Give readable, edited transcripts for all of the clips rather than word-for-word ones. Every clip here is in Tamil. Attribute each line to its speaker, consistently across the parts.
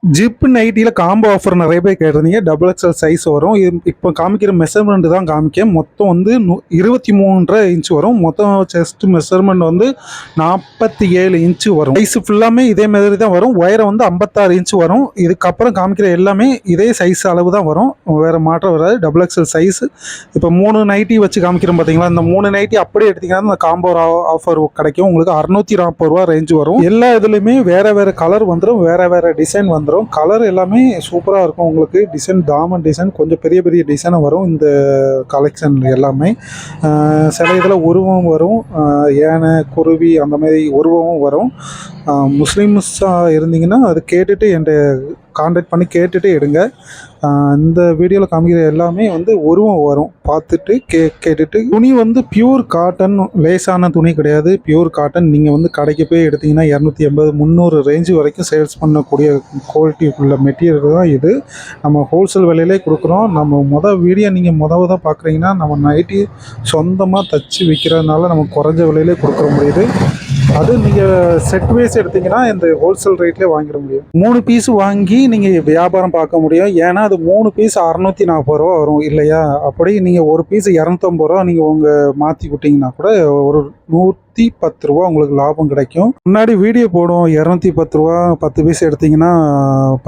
Speaker 1: ஜிப் நைட்டியில் காம்போ ஆஃபர் நிறைய பேர் கேட்டிருந்தீங்க. டபுள் எக்ஸ்எல் சைஸ் வரும். இது இப்போ காமிக்கிற மெஷர்மெண்ட் தான் காமிக்கேன். மொத்தம் வந்து 23.5 இன்ச் வரும். மொத்தம் செஸ்ட் மெஷர்மெண்ட் வந்து 47 இன்ச்சு வரும். சைஸ் ஃபுல்லாமே இதே மாதிரி தான் வரும். உயரம் வந்து 56 இன்ச்சு வரும். இதுக்கப்புறம் காமிக்கிற எல்லாமே இதே சைஸ் அளவு தான் வரும், வேறு மாற்றம் வராது. Double XL size. இப்போ 3 நைட்டி வச்சு காமிக்கிறோம் பார்த்தீங்களா, இந்த 3 நைட்டி அப்படியே எடுத்திங்கன்னா இந்த காம்போ ஆஃபர் கிடைக்கும். உங்களுக்கு 640 ரூபா ரேஞ்சு வரும். எல்லா இதுலேயுமே வேறு வேறு கலர் வந்துடும், வேறு வேறு டிசைன் வந்துடும். கலர் எல்லாமே சூப்பராக இருக்கும். உங்களுக்கு டிசைன் தாமன் டிசைன் கொஞ்சம் பெரிய பெரிய டிசைனாக வரும் இந்த கலெக்ஷன் எல்லாமே. சில இதில் உருவம் வரும், யானை குருவி அந்த மாதிரி உருவமும் வரும். முஸ்லீம்ஸாக இருந்தீங்கன்னா அது கேட்டுட்டு என்கிட்ட கான்டாக்ட் பண்ணி கேட்டுட்டு எடுங்க. இந்த வீடியோவில் காமிக்கிற எல்லாமே வந்து உருவம் வரும், பார்த்துட்டு கேட்டுட்டு. துணி வந்து பியூர் காட்டன், லேசான துணி கிடையாது, பியூர் காட்டன். நீங்கள் வந்து கடைக்கு போய் எடுத்திங்கன்னா 280 300 ரேஞ்சு வரைக்கும் சேல்ஸ் பண்ணக்கூடிய குவாலிட்டி உள்ள மெட்டீரியல் தான் இது. நம்ம ஹோல்சேல் விலையிலே கொடுக்குறோம். நம்ம வீடியோ நீங்கள் தான் பார்க்குறீங்கன்னா நம்ம நைட்டி சொந்தமாக தச்சு விற்கிறதுனால நம்ம குறைஞ்ச விலையிலே கொடுக்குற முடியுது. அது நீங்கள் செட் வைஸ் எடுத்திங்கன்னா இந்த ஹோல்சேல் ரேட்லேயே வாங்கிட முடியும். 3 பீஸ் வாங்கி நீங்கள் வியாபாரம் பார்க்க முடியும். ஏன்னா அது 3 பீஸ் 640 ரூபா வரும் இல்லையா. அப்படி நீங்கள் ஒரு பீஸ் 250 ரூபா நீங்கள் உங்கள் மாற்றி விட்டிங்கன்னா கூட ஒரு 110 ரூபா உங்களுக்கு லாபம் கிடைக்கும். முன்னாடி வீடியோ போடுவோம் 210 ரூபா 10 பீஸ் எடுத்திங்கன்னா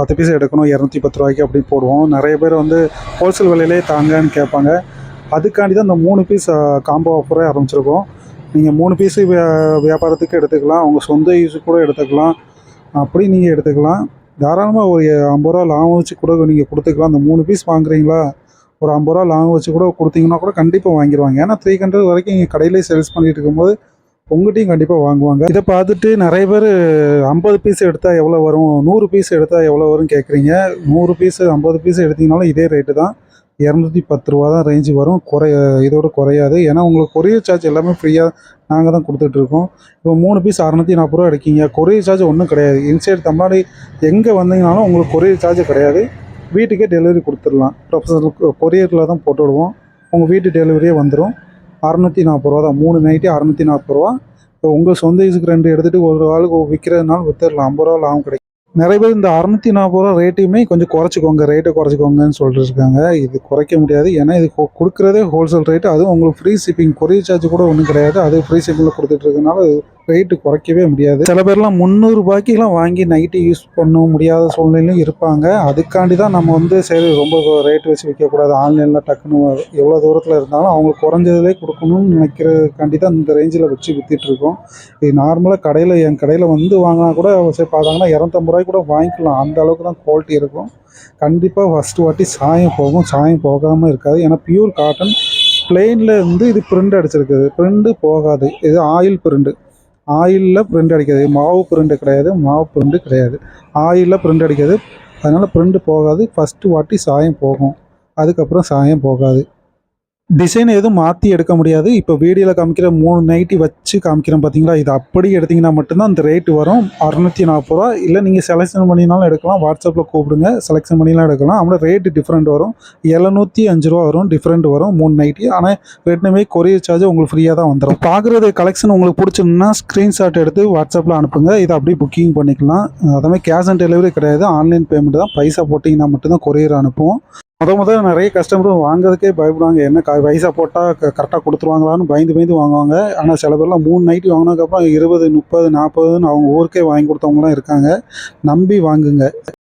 Speaker 1: 10 பீஸ் எடுக்கணும் 210 ரூபாய்க்கு அப்படி போடுவோம். நிறைய பேர் வந்து ஹோல்சேல் விலையிலே தாங்கன்னு கேட்பாங்க. அதுக்காண்டி தான் இந்த 3 பீஸ் காம்போ ஆஃபரே ஆரம்பிச்சிருக்கோம். நீங்கள் 3 பீஸு வியாபாரத்துக்கு எடுத்துக்கலாம், உங்கள் சொந்த யூஸுக்கு கூட எடுத்துக்கலாம். அப்படி நீங்கள் எடுத்துக்கலாம். தாராளமாக ஒரு 50 ரூபா லாபம் வச்சு கூட நீங்கள் கொடுத்துக்கலாம். அந்த 3 பீஸ் வாங்குறீங்களா, ஒரு 50 ரூபா லாபம் வச்சு கூட கொடுத்தீங்கன்னா கூட கண்டிப்பாக வாங்கிடுவாங்க. ஏன்னா 300 வரைக்கும் நீங்கள் கடையிலே சேல்ஸ் பண்ணிட்டு இருக்கும்போது உங்கள்கிட்டையும் கண்டிப்பாக வாங்குவாங்க. இதை பார்த்துட்டு நிறைய பேர் 50 பீஸ் எடுத்தால் எவ்வளோ வரும், 100 பீஸ் எடுத்தால் எவ்வளோ வரும்னு கேட்குறீங்க. 100 பீஸு 50 பீஸ் எடுத்திங்கனாலும் இதே ரேட்டு தான், 210 ரூபா தான் ரேஞ்சு வரும். இதோட குறையாது. ஏன்னா உங்களுக்கு கொரியர் சார்ஜ் எல்லாமே ஃப்ரீயாக நாங்கள் தான் கொடுத்துட்ருக்கோம். இப்போ 3 பீஸ் 640 ரூபா எடுக்கீங்க, கொரியர் சார்ஜ் ஒன்றும் கிடையாது. இன்சைட் தமிழ்நாடு எங்கே வந்தீங்கனாலும் உங்களுக்கு கொரியர் சார்ஜ் கிடையாது. வீட்டுக்கே டெலிவரி கொடுத்துடலாம். ப்ரொஃபஷனல் கொரியரில் தான் போட்டு விடுவோம். உங்கள் வீட்டு டெலிவரியே வந்துடும். 640 ரூபா தான் 3 நைட்டி 640 ரூபா. இப்போ உங்கள் சொந்த யூஸுக்கு 2 எடுத்துகிட்டு ஒரு ஆளுக்கு விற்கிறதுனால விற்றுடலாம், 50 ரூபா லாபம் கிடைக்கும். நிறைய பேர் இந்த 640 ரூபா ரேட்டையுமே கொஞ்சம் குறைச்சிக்கோங்க, ரேட்டை குறைச்சிக்கோங்கன்னு சொல்லிட்டு இருக்காங்க. இது குறைக்க முடியாது. ஏன்னா இது கொடுக்குறதே ஹோல்சேல் ரேட்டு. அதுவும் உங்களுக்கு ஃப்ரீ ஷிப்பிங், கொரியர் சார்ஜ் கூட ஒன்றும் கிடையாது. அது ஃப்ரீ ஷிப்பிங்கில் கொடுத்துட்ருக்கனால ரேட்டு குறைக்கவே முடியாது. சில பேர்லாம் 300 ரூபாய்க்குலாம் வாங்கி நைட்டு யூஸ் பண்ண முடியாத சூழ்நிலையும் இருப்பாங்க. அதுக்காண்டி தான் நம்ம வந்து சரி ரொம்ப ரேட் வச்சு விற்கக்கூடாது, ஆன்லைனில் டக்குன்னு எவ்வளோ தூரத்தில் இருந்தாலும் அவங்களுக்கு குறைஞ்சதுலேயே கொடுக்கணும்னு நினைக்கிறதுக்காண்டி தான் இந்த ரேஞ்சில் வச்சு விற்றுட்ருக்கோம். இது நார்மலாக என் கடையில் வந்து வாங்கினா கூட சரி பார்த்தாங்கன்னா 250 ரூபாய்க்கு கூட வாங்கிக்கலாம். அந்த அளவுக்கு தான் குவாலிட்டி இருக்கும். கண்டிப்பாக ஃபஸ்ட்டு வாட்டி சாயம் போகும், சாயம் போகாமல் இருக்காது. ஏன்னா பியூர் காட்டன் பிளெயினில் இருந்து இது பிரிண்ட் அடிச்சிருக்குது, பிரிண்ட்டு போகாது. இது ஆயில் பிரிண்ட்டு, ஆயிலில் பிரிண்ட் அடிக்காது. மாவு பிரிண்ட் கிடையாது, மாவு பிரிண்ட் கிடையாது, ஆயிலில் பிரிண்ட் அடிக்காது. அதனால் பிரிண்ட் போகாது. ஃபஸ்ட்டு வாட்டி சாயம் போகும், அதுக்கப்புறம் சாயம் போகாது. டிசைன் எதுவும் மாற்றி எடுக்க முடியாது. இப்போ வீடியோவில் காமிக்கிற 3 நைட்டி வச்சு காமிக்கிறோம் பார்த்தீங்களா, இது அப்படி எடுத்திங்கன்னா மட்டும்தான் அந்த ரேட்டு வரும் 640 ரூபா. இல்லை நீங்கள் செலெக்ஷன் பண்ணினாலும் எடுக்கலாம், வாட்ஸ்அப்பில் கூப்பிடுங்க, செலெக்ஷன் பண்ணிலாம் எடுக்கலாம். ஆனால் ரேட்டு டிஃப்ரெண்ட் வரும், 705 ரூபா வரும், டிஃப்ரெண்ட் வரும் 3 நைட்டி. ஆனால் ரெண்டுமே கொரியர் சார்ஜ் உங்களுக்கு ஃப்ரீயாக தான் வந்துடும். பார்க்குறது கலெக்ஷன் உங்களுக்கு பிடிச்சிருந்தா ஸ்க்ரீன்ஷாட் எடுத்து வாட்ஸ்அப்பில் அனுப்புங்க, இதை அப்படியே புக்கிங் பண்ணிக்கலாம். அதேமாதிரி கேஷ் ஆன் டெலிவரி கிடையாது, ஆன்லைன் பேமெண்ட் தான். பைசா போட்டிங்கன்னா மட்டும்தான் கொரியர் அனுப்புவோம். முதல்ல நிறைய கஸ்டமர் வாங்குறதுக்கே பயப்படுவாங்க, என்ன பைசா போட்டால் கரெக்டாக கொடுத்துருவாங்களான்னு பயந்து வாங்குவாங்க. ஆனால் சில பேர்லாம் 3 நைட்டி வாங்கினதுக்கப்புறம் 20 30 40ன்னு அவங்க ஊருக்கே வாங்கி கொடுத்தவங்களாம் இருக்காங்க. நம்பி வாங்குங்க.